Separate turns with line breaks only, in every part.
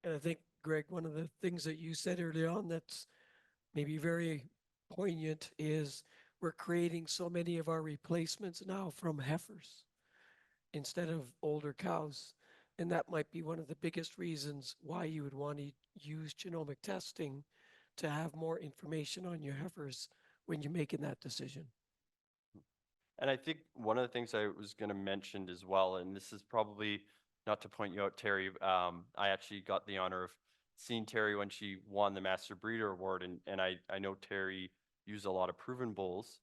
And I think, Greg, one of the things that you said early on that's maybe very poignant is we're creating so many of our replacements now from heifers instead of older cows. And that might be one of the biggest reasons why you would want to use genomic testing to have more information on your heifers when you're making that decision.
And I think one of the things I was going to mention as well, and this is probably not to point you out, Terry, I actually got the honor of seeing Terry when she won the Master Breeder Award, and I know Terry used a lot of proven bulls.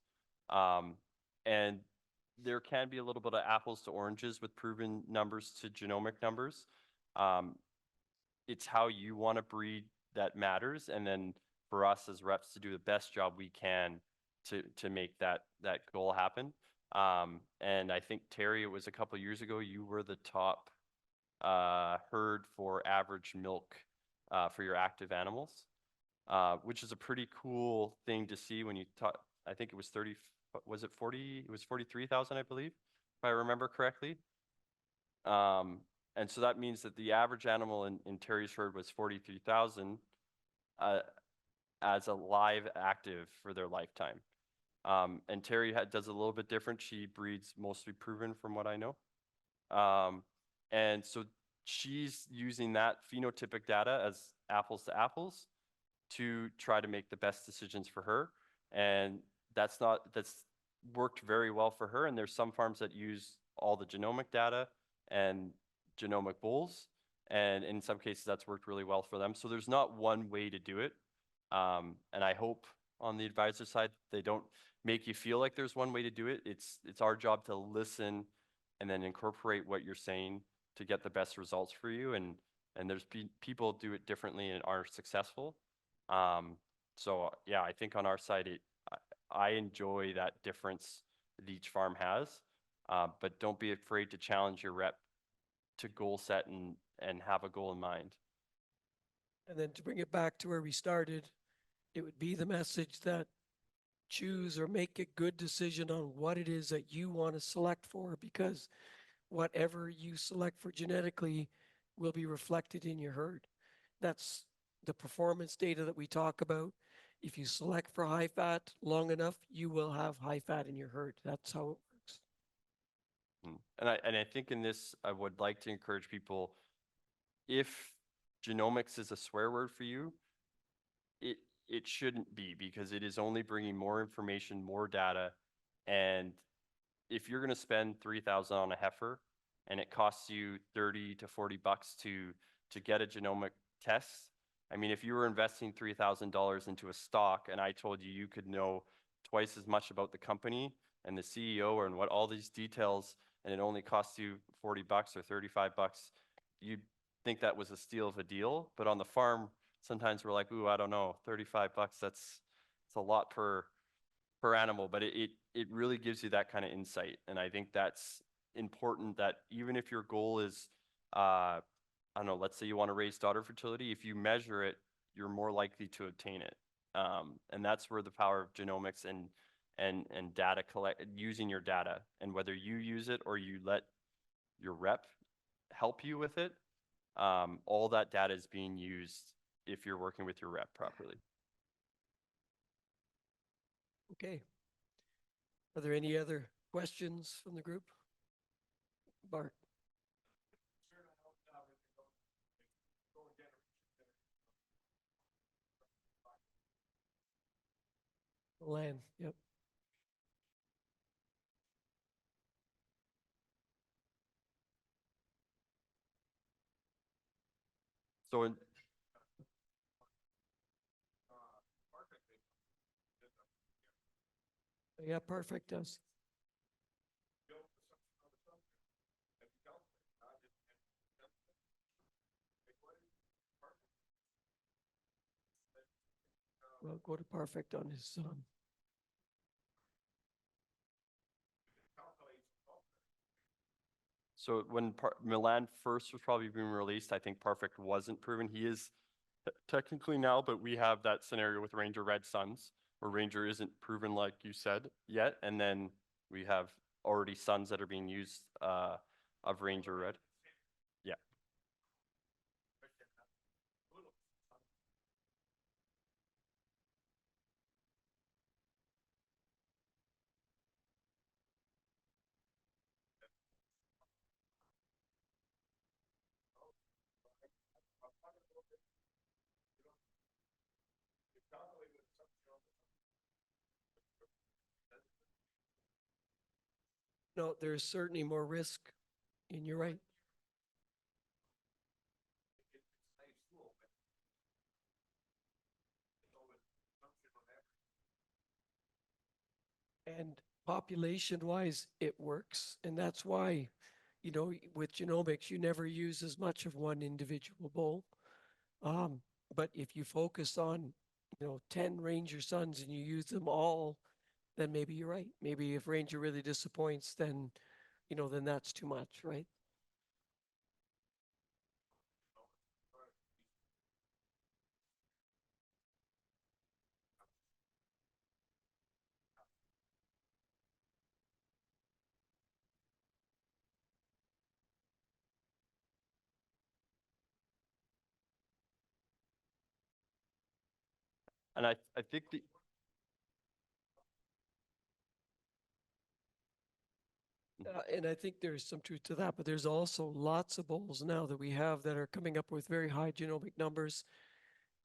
And there can be a little bit of apples to oranges with proven numbers to genomic numbers. It's how you want to breed that matters, and then for us as reps to do the best job we can to make that goal happen. And I think, Terry, it was a couple of years ago, you were the top herd for average milk for your active animals, which is a pretty cool thing to see when you talk. I think it was 30, was it 40? It was 43,000, I believe, if I remember correctly. And so that means that the average animal in Terry's herd was 43,000 as a live active for their lifetime. And Terry does a little bit different. She breeds mostly proven from what I know. And so she's using that phenotypic data as apples to apples to try to make the best decisions for her. And that's worked very well for her. And there's some farms that use all the genomic data and genomic bulls. And in some cases that's worked really well for them. So there's not one way to do it. And I hope on the advisor side, they don't make you feel like there's one way to do it. It's our job to listen and then incorporate what you're saying to get the best results for you. And there's people do it differently and are successful. So yeah, I think on our side, I enjoy that difference that each farm has, but don't be afraid to challenge your rep to goal set and have a goal in mind.
And then to bring it back to where we started, it would be the message that choose or make a good decision on what it is that you want to select for, because whatever you select for genetically will be reflected in your herd. That's the performance data that we talk about. If you select for high fat long enough, you will have high fat in your herd. That's how it works.
And I think in this, I would like to encourage people, if genomics is a swear word for you, it shouldn't be, because it is only bringing more information, more data. And if you're going to spend 3,000 on a heifer and it costs you 30 to 40 bucks to get a genomic test, I mean, if you were investing $3,000 into a stock and I told you you could know twice as much about the company and the CEO and what all these details, and it only costs you 40 bucks or 35 bucks, you'd think that was a steal of a deal. But on the farm, sometimes we're like, ooh, I don't know, 35 bucks, it's a lot per animal, but it really gives you that kind of insight. And I think that's important, that even if your goal is, I don't know, let's say you want to raise daughter fertility, if you measure it, you're more likely to obtain it. And that's where the power of genomics and data using your data, and whether you use it or you let your rep help you with it, all that data is being used if you're working with your rep properly.
Okay. Are there any other questions from the group? Bart. Land, yep.
So in,
Yeah, perfect does. Well, go to perfect on his
so when Milan first was probably being released, I think Perfect wasn't proven. He is technically now, but we have that scenario with Ranger Red Suns, where Ranger isn't proven, like you said, yet. And then we have already Suns that are being used of Ranger Red. Yeah.
No, there's certainly more risk, and you're right. And population wise, it works. And that's why, with genomics, you never use as much of one individual bull. Um, but if you focus on, 10 Ranger sons and you use them all, then maybe you're right. Maybe if Ranger really disappoints, then that's too much, right?
And I think the,
And I think there's some truth to that, but there's also lots of bulls now that we have that are coming up with very high genomic numbers,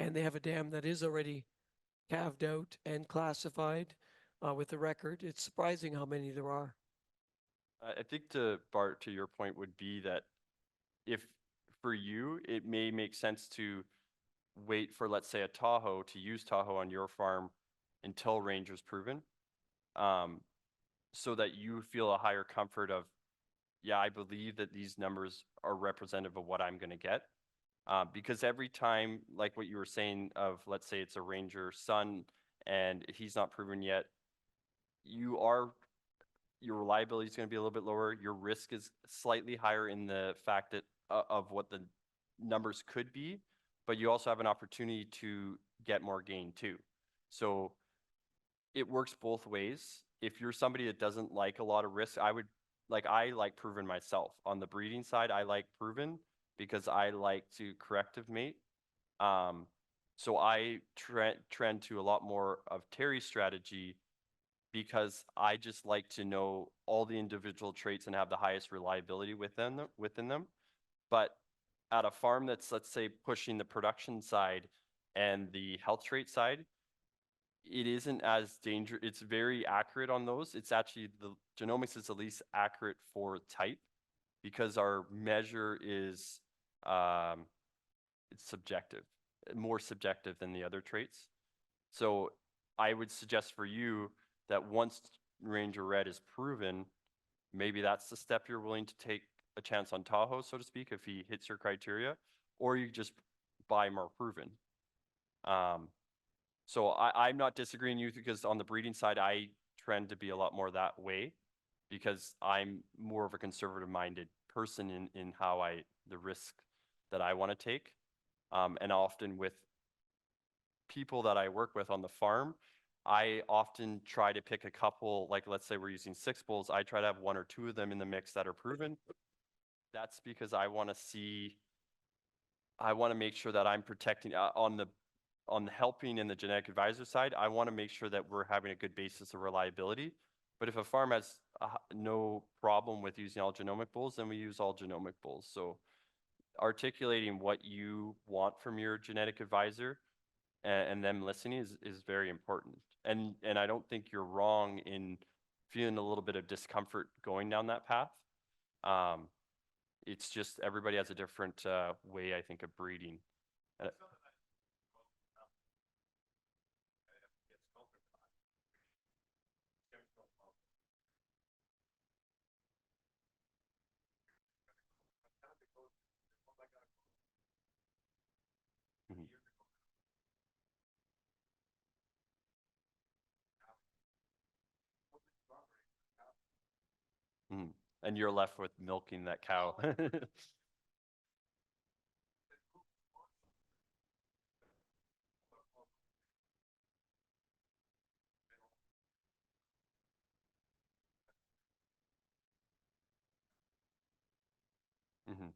and they have a dam that is already calved out and classified with the record. It's surprising how many there are.
I think to Bart, to your point would be that if for you, it may make sense to wait for, let's say, a Tahoe to use Tahoe on your farm until Ranger's proven, um, so that you feel a higher comfort of, yeah, I believe that these numbers are representative of what I'm going to get. Because every time, like what you were saying of, let's say it's a Ranger son and he's not proven yet, you are your reliability is going to be a little bit lower. Your risk is slightly higher in the fact that of what the numbers could be, but you also have an opportunity to get more gain too. So it works both ways. If you're somebody that doesn't like a lot of risk, I like proven myself. On the breeding side, I like proven because I like to corrective mate. Um, so I trend to a lot more of Terry's strategy because I just like to know all the individual traits and have the highest reliability within them. But at a farm that's, let's say, pushing the production side and the health trait side, it isn't as dangerous. It's very accurate on those. It's actually the genomics is the least accurate for type because our measure is um, it's subjective, more subjective than the other traits. So I would suggest for you that once Ranger Red is proven, maybe that's the step you're willing to take a chance on Tahoe, so to speak, if he hits your criteria, or you just buy more proven. Um, so I'm not disagreeing with you because on the breeding side, I trend to be a lot more that way because I'm more of a conservative minded person in how the risk that I want to take. And often with people that I work with on the farm, I often try to pick a couple, like let's say we're using 6 bulls, I try to have 1 or 2 of them in the mix that are proven. That's because I want to make sure that I'm protecting on the helping and the genetic advisor side. I want to make sure that we're having a good basis of reliability. But if a farm has no problem with using all genomic bulls, then we use all genomic bulls. So articulating what you want from your genetic advisor and them listening is very important. And I don't think you're wrong in feeling a little bit of discomfort going down that path. Um, it's just everybody has a different way, I think, of breeding. Uh, mhm, mhm. And you're left with milking that cow. Mhm,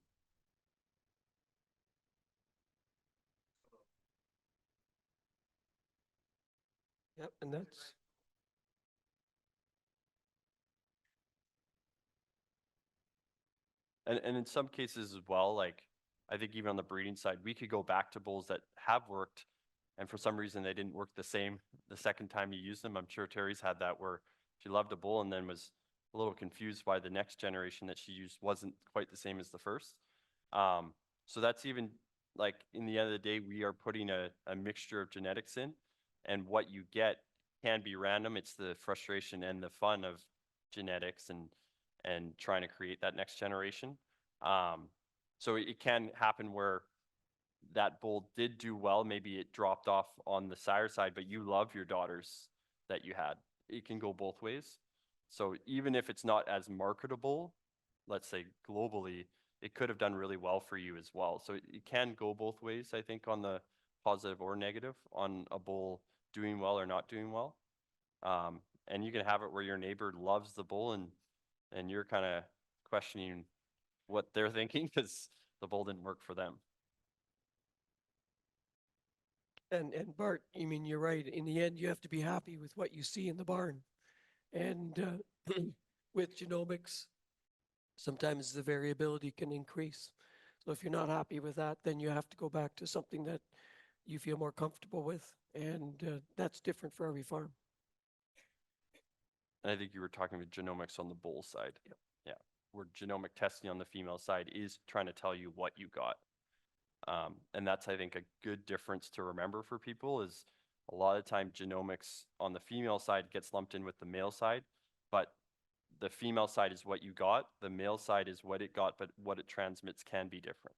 Yep, and that's
and in some cases as well, like I think even on the breeding side, we could go back to bulls that have worked, and for some reason they didn't work the same the second time you use them. I'm sure Terry's had that where she loved a bull and then was a little confused why the next generation that she used wasn't quite the same as the first. So that's even like in the end of the day, we are putting a mixture of genetics in, and what you get can be random. It's the frustration and the fun of genetics and trying to create that next generation. So it can happen where that bull did do well. Maybe it dropped off on the sire side, but you love your daughters that you had. It can go both ways. So even if it's not as marketable, let's say globally, it could have done really well for you as well. So it can go both ways, I think, on the positive or negative on a bull doing well or not doing well. And you can have it where your neighbor loves the bull and you're kind of questioning what they're thinking because the bull didn't work for them.
And Bart, I mean, you're right. In the end, you have to be happy with what you see in the barn. And with genomics, sometimes the variability can increase. So if you're not happy with that, then you have to go back to something that you feel more comfortable with. And that's different for every farm.
And I think you were talking about genomics on the bull side.
Yep.
Yeah. Where genomic testing on the female side is trying to tell you what you got. And that's, I think, a good difference to remember for people is a lot of time genomics on the female side gets lumped in with the male side, but the female side is what you got. The male side is what it got, but what it transmits can be different.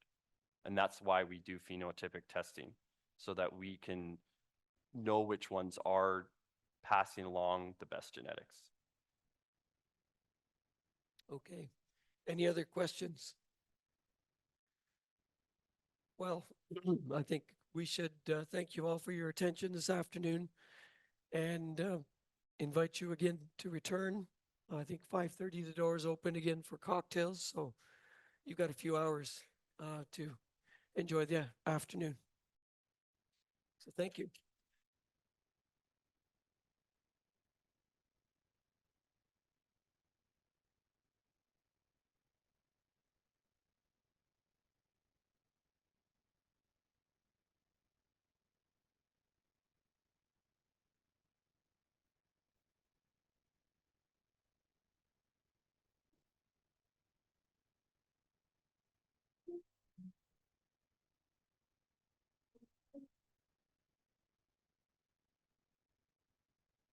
And that's why we do phenotypic testing so that we can know which ones are passing along the best genetics.
Okay. Any other questions? Well, I think we should thank you all for your attention this afternoon and invite you again to return. I think 5:30 the doors open again for cocktails, so you've got a few hours to enjoy the afternoon. So thank you.